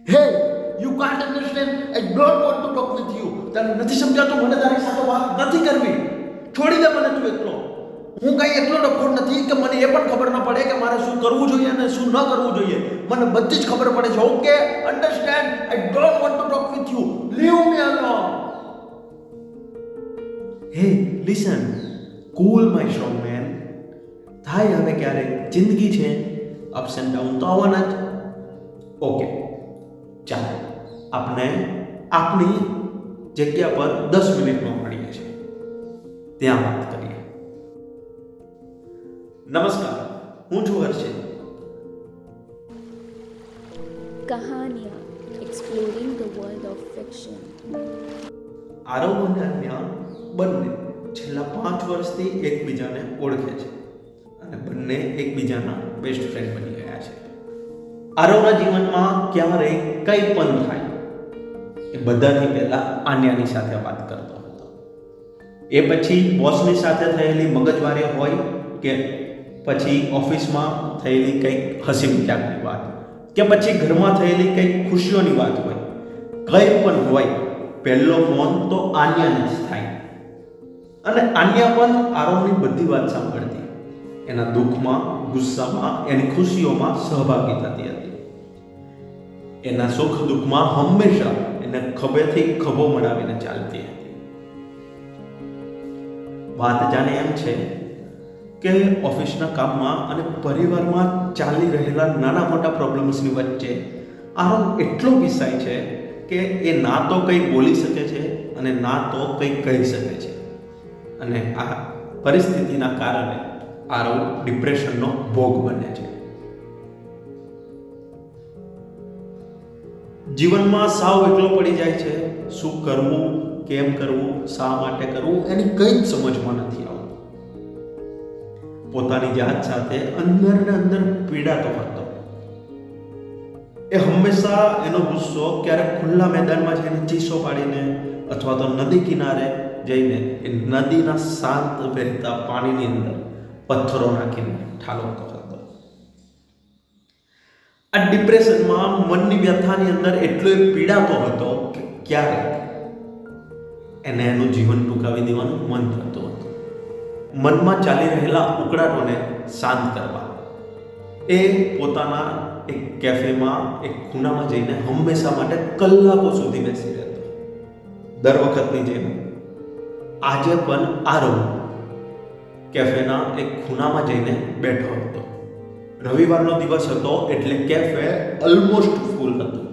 Hey, you can't understand. I don't want to talk with you. તને નથી સમજાતું, મને તારી સાથે વાત નથી કરવી. છોડી દે મને તું એકલો. હું કઈ એકલો ડફોડ નથી કે મને એ પણ ખબર ન પડે કે મારે શું કરવું જોઈએ અને શું ન કરવું જોઈએ. મને બધી જ ખબર પડે છે. Okay, understand. I don't want to talk with you. Leave me alone. Hey, listen. Cool my strong man. થાય હવે ક્યારેક જિંદગી છે, અપ્સ એન્ડ ડાઉન તો આવવાના જ. ઓકે, ચાલો આપણે આપણી જગ્યા પર 10 મિનિટમાં મળીએ છીએ, ત્યાં વાત કરીએ. નમસ્કાર, હું છું હર્ષિત. कहानियाँ exploring the world of fiction. Aarav અને અન્ય બંને છેલ્લા 5 વર્ષથી એકબીજાને ઓળખે છે અને બંને એકબીજાના બેસ્ટ ફ્રેન્ડ બની ગયા છે. આરવના જીવનમાં ક્યારેય કંઈ પણ થાય એ બધાથી પહેલા આન્યાની સાથે વાત કરતો હતો. એ પછી બોસની સાથે થયેલી મગજમારી હોય કે પછી ઓફિસમાં થયેલી કંઈક હસી મજાકની વાત કે પછી ઘરમાં થયેલી કંઈક ખુશીઓની વાત હોય, કંઈ પણ હોય, પહેલો ફોન તો આન્યાને જ થાય. અને આન્યા પણ આરવની બધી વાત સાંભળતી, એના દુઃખમાં, ગુસ્સામાં, એની ખુશીઓમાં સહભાગી થતી હતી. એના સુખ દુઃખમાં હંમેશા એને ખભેથી ખભો મળાવીને ચાલતી હતી. વાત જાણે એમ છે કે ઓફિસના કામમાં અને પરિવારમાં ચાલી રહેલા નાના મોટા પ્રોબ્લેમ્સની વચ્ચે આરવ એટલો પીસાય છે કે એ ના તો કંઈ બોલી શકે છે અને ના તો કંઈ કહી શકે છે. અને આ પરિસ્થિતિના કારણે આરવ ડિપ્રેશનનો ભોગ બને છે. જીવનમાં સાવ એકલો પડી જાય છે. શું કરવું, કેમ કરવું, શા માટે કરવું, એની કંઈ જ સમજમાં નથી આવતું. પોતાની જાત સાથે અંદર ને અંદર પીડાતો હતો. એ હંમેશા એનો ગુસ્સો ક્યારેક ખુલ્લા મેદાનમાં જઈને ચીસો પાડીને અથવા તો નદી કિનારે જઈને એ નદીના શાંત વહેતા પાણીની અંદર પથ્થરો નાખીને ઠાલવતો હતો. આ ડિપ્રેશનમાં મનની વ્યથાની અંદર એટલો એ પીડાતો હતો કે ક્યારેક એને એનું જીવન ટૂંકાવી દેવાનું મન થતું હતું. મનમાં ચાલી રહેલા ઉકળાટોને શાંત કરવા એ પોતાના એક કેફેમાં, એક ખૂણામાં જઈને હંમેશા માટે કલાકો સુધી બેસી રહેતો. દર વખતની જેમ આજે પણ આરવ કેફેના એક ખૂણામાં જઈને બેઠો હતો. રવિવારનો દિવસ હતો એટલે કેફે ઓલમોસ્ટ ફૂલ હતું.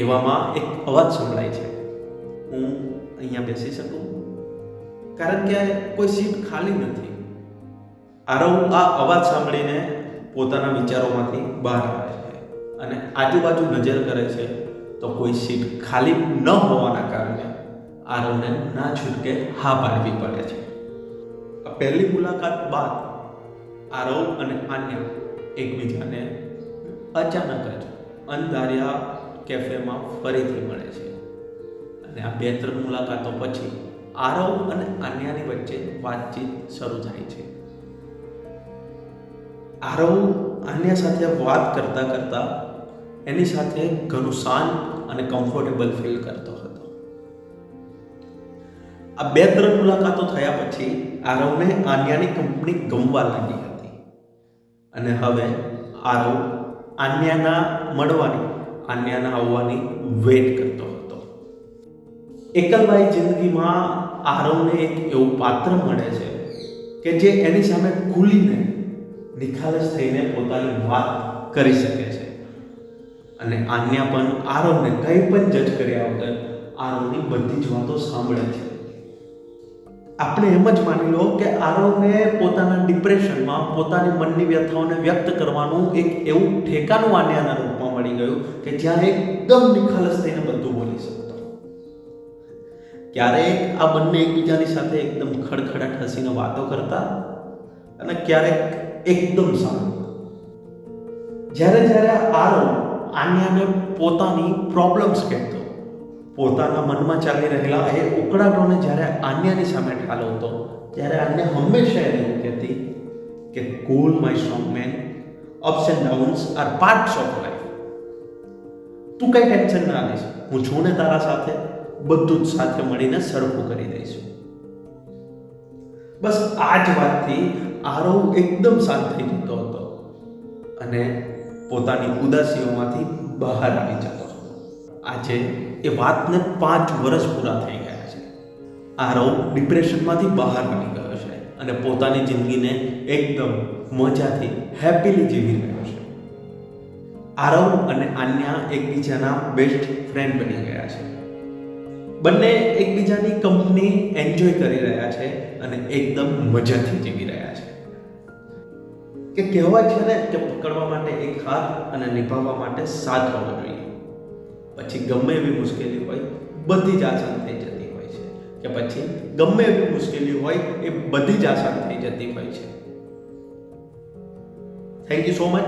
એવામાં એક અવાજ સંભળાય છે, હું અહીંયા બેસી શકું? કારણ કે કોઈ સીટ ખાલી નથી. આરવ આ અવાજ સાંભળીને પોતાના વિચારોમાંથી બહાર આવે છે અને આજુબાજુ નજર કરે છે તો કોઈ સીટ ખાલી ન હોવાના કારણે આરવને ના છૂટકે હા પાડવી પડે છે. પહેલી મુલાકાત બાદ આરવ અને આન્યા એકબીજાને અચાનક જ અંધારિયા કેફેમાં ફરીથી મળે છે અને આ 2-3 મુલાકાતો પછી આરવ અને આન્યાની વચ્ચે વાતચીત શરૂ થાય છે. આરવ આન્યા સાથે વાત કરતા કરતા એની સાથે ઘણું શાંત અને કમ્ફર્ટેબલ ફીલ કરતો હતો. આ 2-3 મુલાકાતો થયા પછી આરવને આન્યાની કંપની ગમવા લાગી હતી અને હવે આરવ આન્યાના મળવાની, આન્યાના આવવાની વેઇટ કરતો હતો. એકલવાઈ જિંદગીમાં આરવને એક એવું પાત્ર મળે છે કે જે એની સામે ખુલીને, નિખાલસ થઈને પોતાની વાત કરી શકે છે અને આન્યા પણ આરવને કંઈ પણ જજ કર્યા વગર આરવની બધી જ વાતો સાંભળે છે. આપણે એમ જ માની લો કે આરવને પોતાના ડિપ્રેશનમાં પોતાની મનની વ્યથાઓને વ્યક્ત કરવાનું એક એવું ઠેકાનું આન્યાના રૂપમાં મળી ગયું કે જ્યાં એકદમ નિખાલસ થઈને બધું બોલી શકતો. ક્યારેક આ બંને એકબીજાની સાથે એકદમ ખડખડાટ હસીને વાતો કરતા અને ક્યારેક એકદમ શાંત. જ્યારે આરવ આન્યાને પોતાની પ્રોબ્લેમ્સ કહેતો, પોતાના મનમાં ચાલી રહેલા એ ઉકળાટોને જ્યારે આન્યાની સામે ઠાલવતો, ત્યારે આન્યા હંમેશા એને એવું કહેતી કે cool my strong man, ups and downs are parts of life. તું કઈ ટેન્શન ના લઈશ, હું છું ને તારા સાથે, બધું જ સાથે મળીને સરખું કરી દઈશું. બસ આ જ વાતથી આરવ એકદમ શાંત થઈ જતો હતો અને પોતાની ઉદાસીઓમાંથી બહાર આવી જતો હતો. આજે એ વાતને 5 વર્ષ પૂરા થઈ ગયા છે. આરવ ડિપ્રેશનમાંથી બહાર આવી ગયો છે અને પોતાની જિંદગીને એકદમ મજાથી હેપીલી જીવી રહ્યો છે. આરવ અને આન્યા એકબીજાના બેસ્ટ ફ્રેન્ડ બની ગયા છે. બંને એકબીજાની કંપની એન્જોય કરી રહ્યા છે અને એકદમ મજાથી જીવી રહ્યા છે. કે કહેવાય છે ને કે પકડવા માટે એક હાથ અને નિભાવવા માટે 7 હોવો જોઈએ. પછી ગમે એવી મુશ્કેલી હોય બધી જ આસાન થઈ જતી હોય છે. કે પછી ગમે એવી મુશ્કેલી હોય એ બધી જ આસાન થઈ જતી હોય છે. Thank you so much.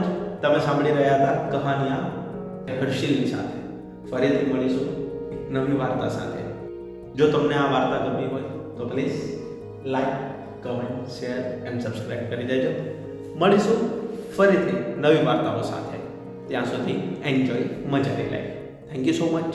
તમે સાંભળી રહ્યા હતા કહાનિયા હર્ષિલની સાથે. ફરીથી મળીશું નવી વાર્તા સાથે. જો તમને આ વાર્તા ગમી હોય તો please like, comment, share and subscribe કરી દેજો. મળીશું ફરીથી નવી વાર્તાઓ સાથે. ત્યાં સુધી એન્જોય, મજાની life. Thank you so much.